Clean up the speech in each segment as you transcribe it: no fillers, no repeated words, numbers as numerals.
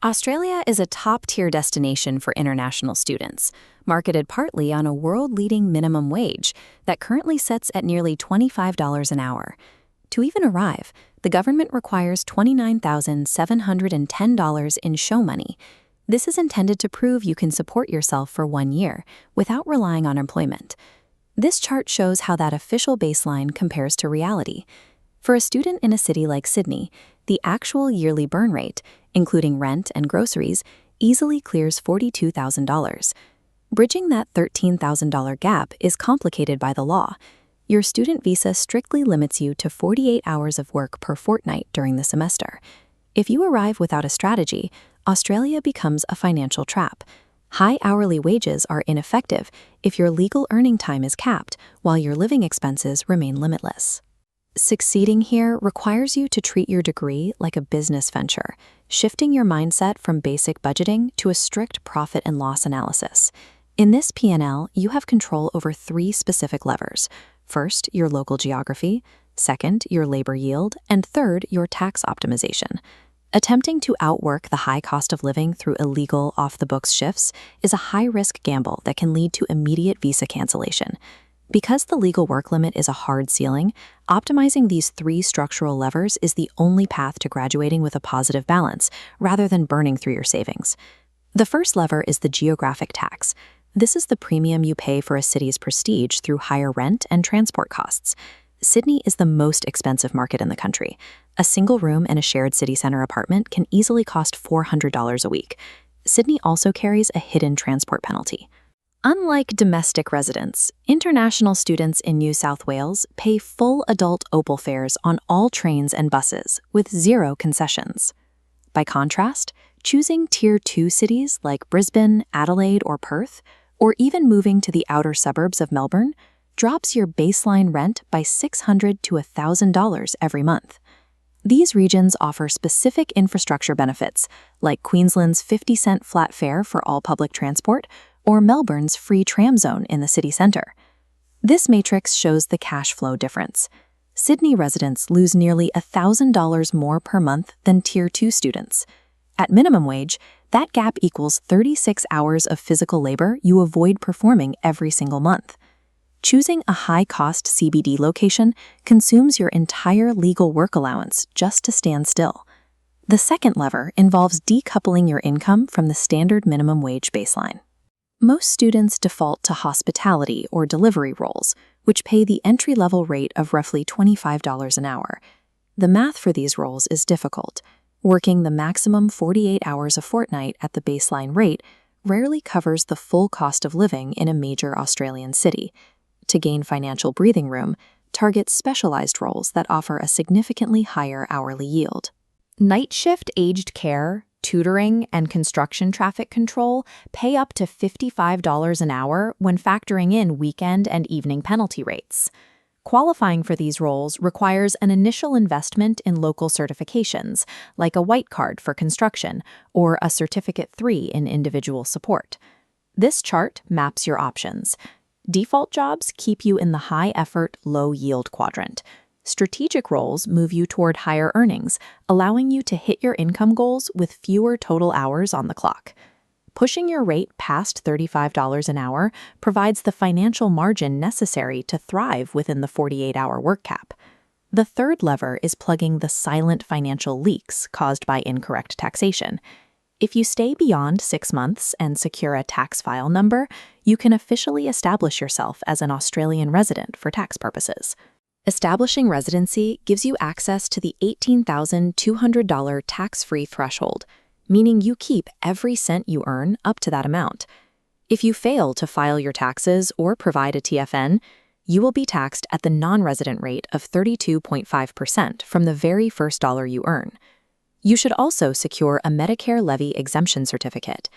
Australia is a top-tier destination for international students, marketed partly on a world-leading minimum wage that currently sits at nearly $25 an hour. To even arrive, the government requires $29,710 in show money. This is intended to prove you can support yourself for 1 year without relying on employment. This chart shows how that official baseline compares to reality. For a student in a city like Sydney, the actual yearly burn rate, including rent and groceries, easily clears $42,000. Bridging that $13,000 gap is complicated by the law. Your student visa strictly limits you to 48 hours of work per fortnight during the semester. If you arrive without a strategy, Australia becomes a financial trap. High hourly wages are ineffective if your legal earning time is capped, while your living expenses remain limitless. Succeeding here requires you to treat your degree like a business venture, shifting your mindset from basic budgeting to a strict profit and loss analysis. In this P&L, you have control over 3 specific levers. First, your local geography. Second, your labor yield. And third, your tax optimization. Attempting to outwork the high cost of living through illegal, off-the-books shifts is a high-risk gamble that can lead to immediate visa cancellation. Because the legal work limit is a hard ceiling, optimizing these 3 structural levers is the only path to graduating with a positive balance, rather than burning through your savings. The first lever is the geographic tax. This is the premium you pay for a city's prestige through higher rent and transport costs. Sydney is the most expensive market in the country. A single room in a shared city center apartment can easily cost $400 a week. Sydney also carries a hidden transport penalty. Unlike domestic residents, international students in New South Wales pay full adult Opal fares on all trains and buses, with 0 concessions. By contrast, choosing Tier 2 cities like Brisbane, Adelaide, or Perth, or even moving to the outer suburbs of Melbourne, drops your baseline rent by $600 to $1,000 every month. These regions offer specific infrastructure benefits, like Queensland's 50-cent flat fare for all public transport, or Melbourne's free tram zone in the city centre. This matrix shows the cash flow difference. Sydney residents lose nearly $1,000 more per month than Tier 2 students. At minimum wage, that gap equals 36 hours of physical labor you avoid performing every single month. Choosing a high-cost CBD location consumes your entire legal work allowance just to stand still. The second lever involves decoupling your income from the standard minimum wage baseline. Most students default to hospitality or delivery roles, which pay the entry-level rate of roughly $25 an hour. The math for these roles is difficult. Working the maximum 48 hours a fortnight at the baseline rate rarely covers the full cost of living in a major Australian city. To gain financial breathing room, target specialized roles that offer a significantly higher hourly yield. Night shift aged care, tutoring, and construction traffic control pay up to $55 an hour when factoring in weekend and evening penalty rates. Qualifying for these roles requires an initial investment in local certifications, like a white card for construction or a Certificate 3 in individual support. This chart maps your options. Default jobs keep you in the high-effort, low-yield quadrant. Strategic roles move you toward higher earnings, allowing you to hit your income goals with fewer total hours on the clock. Pushing your rate past $35 an hour provides the financial margin necessary to thrive within the 48-hour work cap. The third lever is plugging the silent financial leaks caused by incorrect taxation. If you stay beyond 6 months and secure a tax file number, you can officially establish yourself as an Australian resident for tax purposes. Establishing residency gives you access to the $18,200 tax-free threshold, meaning you keep every cent you earn up to that amount. If you fail to file your taxes or provide a TFN, you will be taxed at the non-resident rate of 32.5% from the very first dollar you earn. You should also secure a Medicare levy exemption certificate.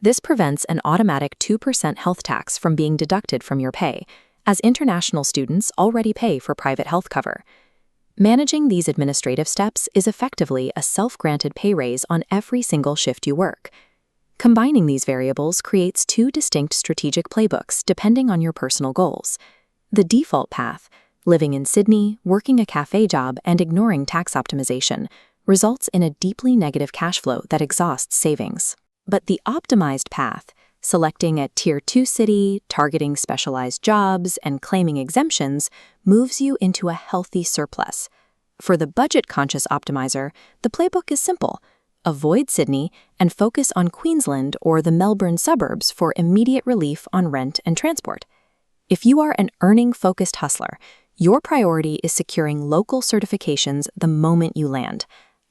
This prevents an automatic 2% health tax from being deducted from your pay, as international students already pay for private health cover. Managing these administrative steps is effectively a self-granted pay raise on every single shift you work. Combining these variables creates 2 distinct strategic playbooks depending on your personal goals. The default path, living in Sydney, working a cafe job, and ignoring tax optimization, results in a deeply negative cash flow that exhausts savings. But the optimized path, selecting a Tier 2 city, targeting specialized jobs, and claiming exemptions, moves you into a healthy surplus. For the budget-conscious optimizer, the playbook is simple. Avoid Sydney and focus on Queensland or the Melbourne suburbs for immediate relief on rent and transport. If you are an earning-focused hustler, your priority is securing local certifications the moment you land.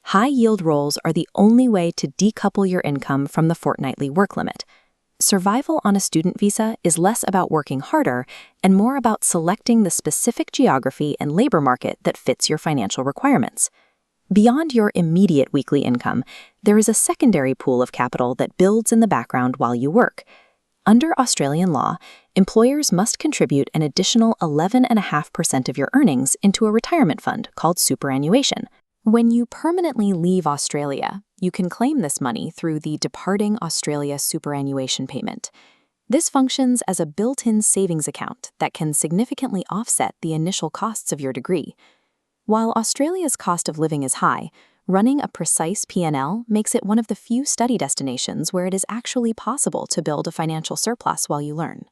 High-yield roles are the only way to decouple your income from the fortnightly work limit. Survival on a student visa is less about working harder and more about selecting the specific geography and labor market that fits your financial requirements. Beyond your immediate weekly income, there is a secondary pool of capital that builds in the background while you work. Under Australian law, employers must contribute an additional 11.5% of your earnings into a retirement fund called superannuation. When you permanently leave Australia, you can claim this money through the Departing Australia Superannuation Payment. This functions as a built-in savings account that can significantly offset the initial costs of your degree. While Australia's cost of living is high, running a precise P&L makes it one of the few study destinations where it is actually possible to build a financial surplus while you learn.